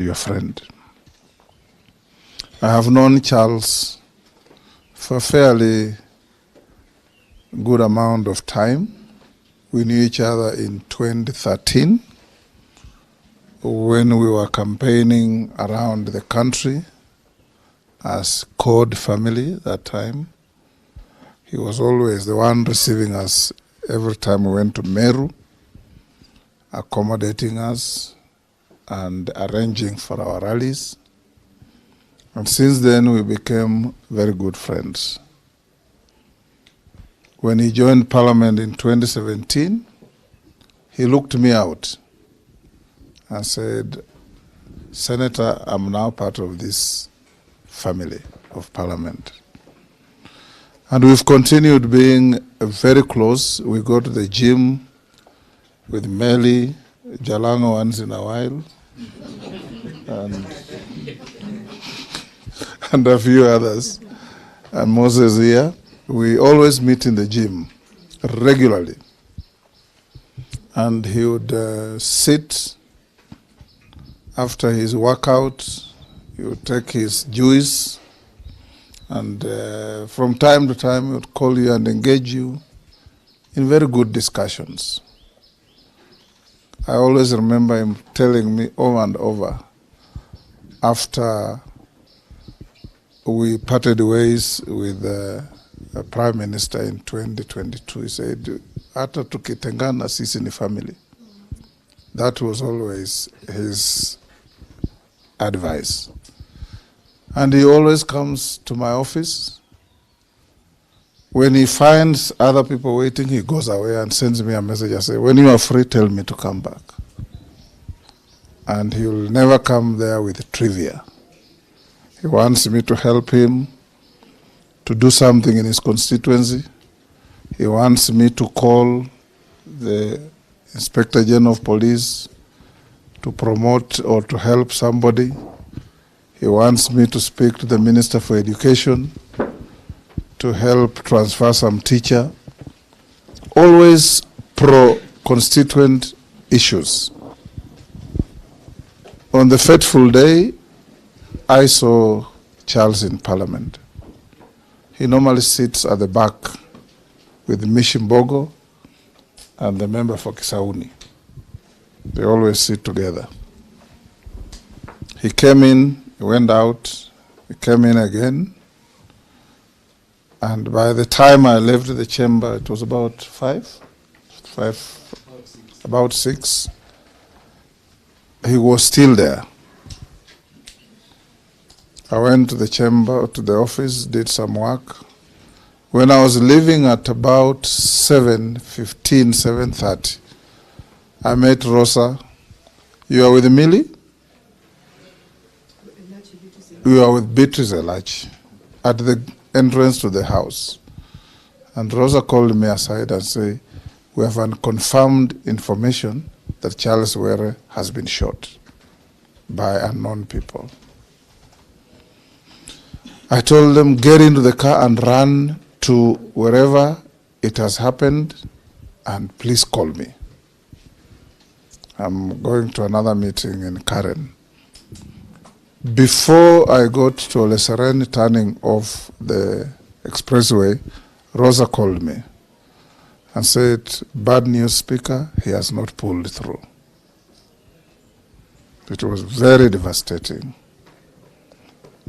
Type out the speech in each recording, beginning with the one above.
your friend. I have known Charles for a fairly good amount of time. We knew each other in 2013 when we were campaigning around the country as Code family that time. He was always the one receiving us every time we went to Meru, accommodating us and arranging for our rallies. And since then, we became very good friends. When he joined Parliament in 2017, he looked me out and said, "Senator, I'm now part of this family of Parliament." And we've continued being very close. We go to the gym with Meli, Jalango once in a while, and a few others, and Moses here. We always meet in the gym regularly. And he would sit after his workout, he would take his juice, and from time to time he would call you and engage you in very good discussions. I always remember him telling me over and over, after we parted ways with the Prime Minister in 2022, he said, "Hata tukitengana sisi ni family." That was always his advice. And he always comes to my office. When he finds other people waiting, he goes away and sends me a message. I say, "When you are free, tell me to come back." And he will never come there with trivia. He wants me to help him to do something in his constituency. He wants me to call the Inspector General of Police to promote or to help somebody. He wants me to speak to the Minister for Education to help transfer some teacher. Always pro-constituent issues. On the fateful day, I saw Charles in Parliament. He normally sits at the back with Mishimbogo and the member for Kisauni. They always sit together. He came in, he went out, he came in again. And by the time I left the chamber, it was about about six. He was still there. I went to the chamber, to the office, did some work. When I was leaving at about 7:15, 7:30, I met Rosa. "You are with Millie?" "We are with Beatrice Elachi," at the entrance to the house. And Rosa called me aside and said, "We have unconfirmed information that Charles Were has been shot by unknown people." I told them, "Get into the car and run to wherever it has happened, and please call me. I'm going to another meeting in Karen." Before I got to Oleseren, turning off the expressway, Rosa called me and said, "Bad news, Speaker, he has not pulled through." It was very devastating.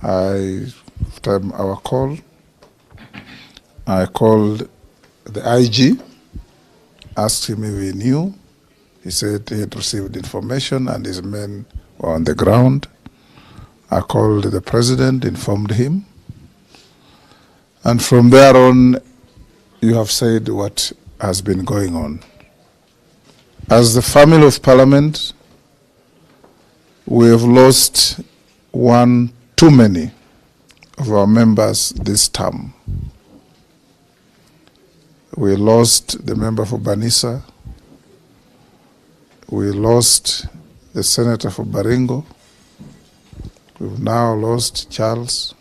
After our call, I called the IG, asked him if he knew. He said he had received information and his men were on the ground. I called the president, informed him. And from there on, you have said what has been going on. As the family of Parliament, we have lost one too many of our members this term. We lost the member for Banisa. We lost the senator for Baringo. We've now lost Charles.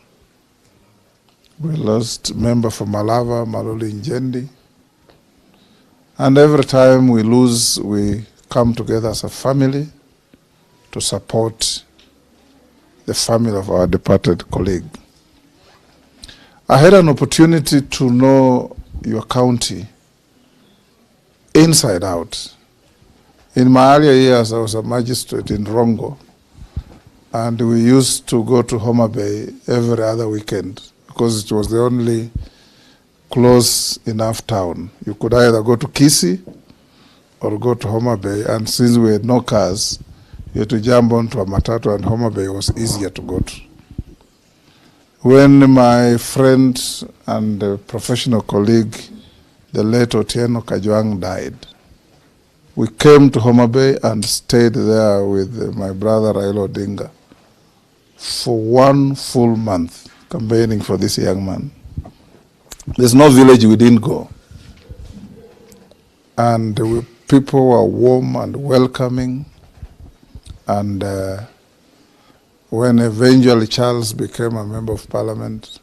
We lost member for Malava, ONG'ONDO. And every time we lose, we come together as a family to support the family of our departed colleague. I had an opportunity to know your county inside out. In my earlier years, I was a magistrate in Rongo, and we used to go to Homa Bay every other weekend because it was the only close enough town. You could either go to Kisii or go to Homa Bay, and since we had no cars, you had to jump onto a matatu, and Homa Bay was easier to go to. When my friend and professional colleague, the late Otieno Kajwang, died, we came to Homa Bay and stayed there with my brother Raila Odinga for 1 full month, campaigning for this young man. There's no village we didn't go. And people were warm and welcoming. And when eventually Charles became a member of parliament,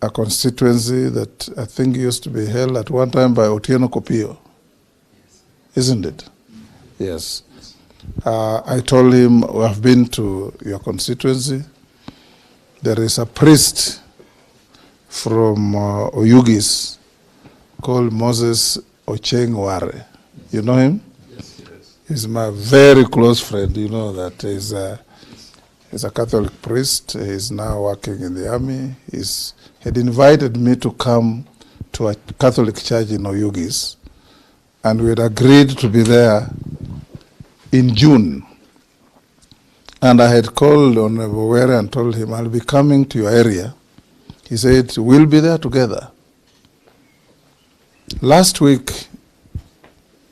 a constituency that I think used to be held at one time by Otieno Kopio, isn't it? Yes. I told him, I've been to your constituency. There is a priest from Oyugis called Moses Ocheng Ware. You know him? Yes, yes. He's my very close friend. You know that he's a Catholic priest. He's now working in the army. He had invited me to come to a Catholic church in Oyugis, and we had agreed to be there in June. And I had called on Were and told him, I'll be coming to your area. He said, we'll be there together. Last week,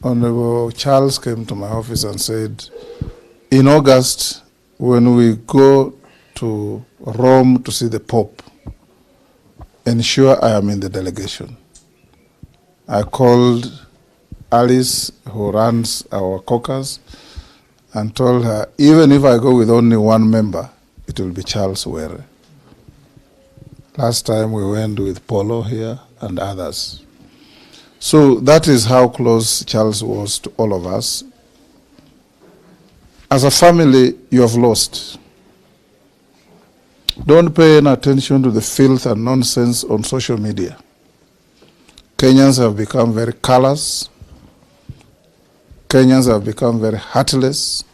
Honorable Charles came to my office and said, in August, when we go to Rome to see the Pope, ensure I am in the delegation. I called Alice, who runs our caucus, and told her, even if I go with only one member, it will be Charles Were. Last time we went with Polo here and others. So that is how close Charles was to all of us. As a family, you have lost. Don't pay any attention to the filth and nonsense on social media. Kenyans have become very callous. Kenyans have become very heartless.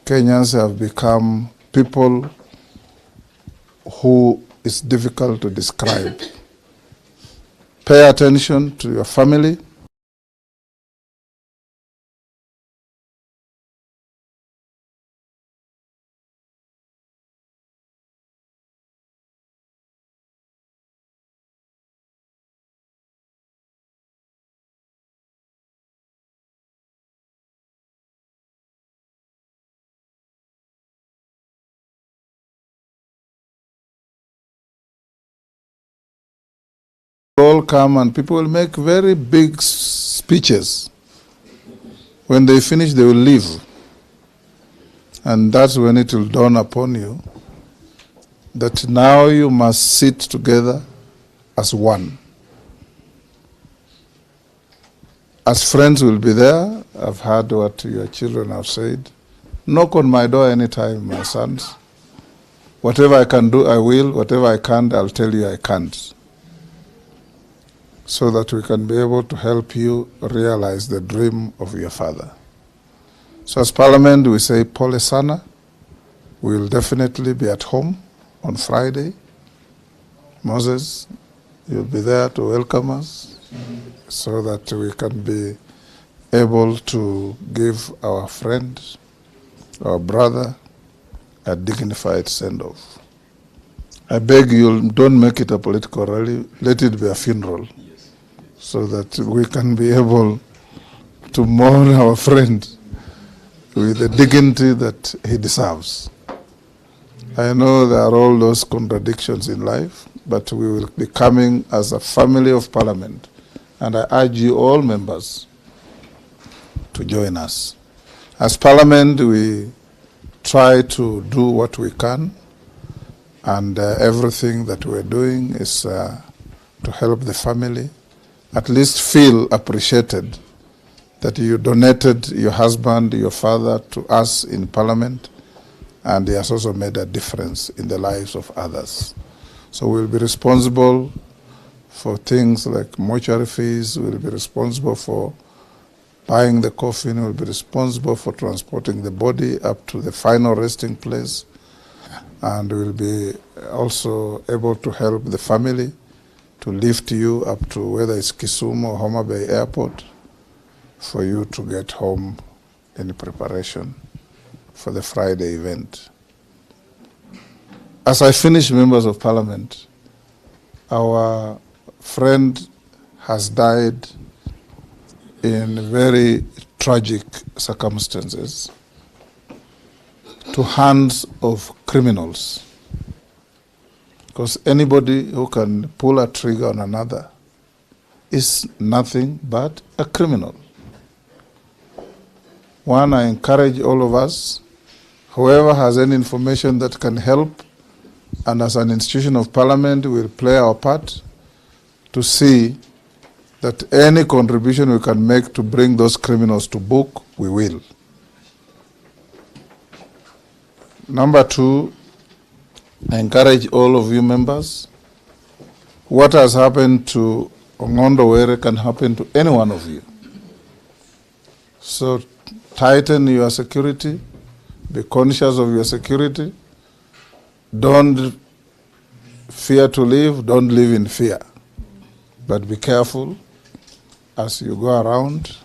Kenyans have become people who is difficult to describe. Pay attention to your family. All come and people will make very big speeches. When they finish, they will leave. And that's when it will dawn upon you that now you must sit together as one. As friends will be there. I've heard what your children have said. Knock on my door anytime, my sons. Whatever I can do, I will. Whatever I can't, I'll tell you I can't, so that we can be able to help you realize the dream of your father. So as Parliament, we say, Pole sana. We will definitely be at home on Friday. Moses, you'll be there to welcome us so that we can be able to give our friend, our brother, a dignified send-off. I beg you, don't make it a political rally. Let it be a funeral, so that we can be able to mourn our friend with the dignity that he deserves. I know there are all those contradictions in life, but we will be coming as a family of Parliament, and I urge you all members to join us. As Parliament, we try to do what we can, and everything that we're doing is to help the family at least feel appreciated that you donated your husband, your father to us in Parliament, and he has also made a difference in the lives of others. So we'll be responsible for things like mortuary fees, we'll be responsible for buying the coffin, we'll be responsible for transporting the body up to the final resting place, and we'll be also able to help the family to lift you up to whether it's Kisumu or Homa Bay Airport for you to get home in preparation for the Friday event. As I finish, members of Parliament, our friend has died in very tragic circumstances to hands of criminals. Because anybody who can pull a trigger on another is nothing but a criminal. One, I encourage all of us, whoever has any information that can help, and as an institution of Parliament, we'll play our part to see that any contribution we can make to bring those criminals to book, we will. Number two, I encourage all of you members, what has happened to ONG'ONDO can happen to any one of you. So tighten your security, be conscious of your security, don't fear to live, don't live in fear, but be careful as you go around,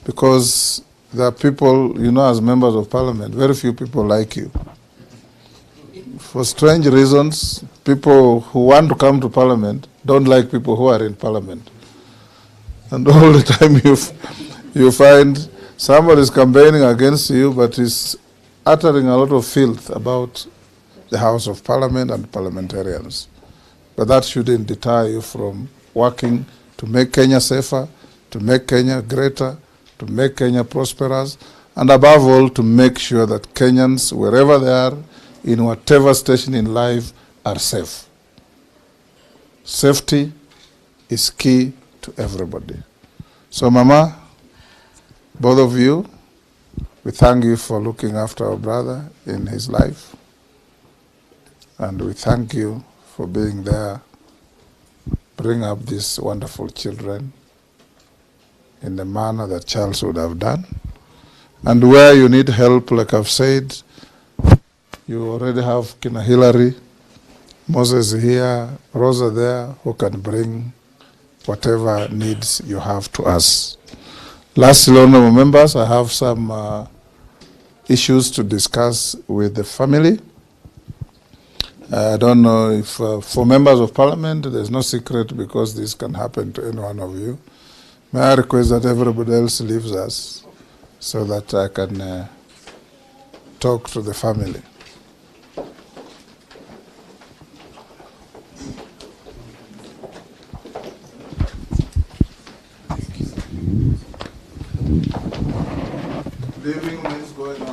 because there are people, you know, as members of Parliament, very few people like you. For strange reasons, people who want to come to Parliament don't like people who are in Parliament. And all the time you find somebody is campaigning against you, but is uttering a lot of filth about the House of Parliament and parliamentarians. But that shouldn't deter you from working to make Kenya safer, to make Kenya greater, to make Kenya prosperous, and above all, to make sure that Kenyans, wherever they are, in whatever station in life, are safe. Safety is key to everybody. So, Mama, both of you, we thank you for looking after our brother in his life. And we thank you for being there, bring up these wonderful children in the manner that Charles would have done. And where you need help, like I've said, you already have Kina Hillary, Moses here, Rosa there, who can bring whatever needs you have to us. Lastly, honorable members, I have some issues to discuss with the family. I don't know if for members of Parliament, there's no secret because this can happen to any one of you. May I request that everybody else leaves us so that I can talk to the family. Leaving means going on.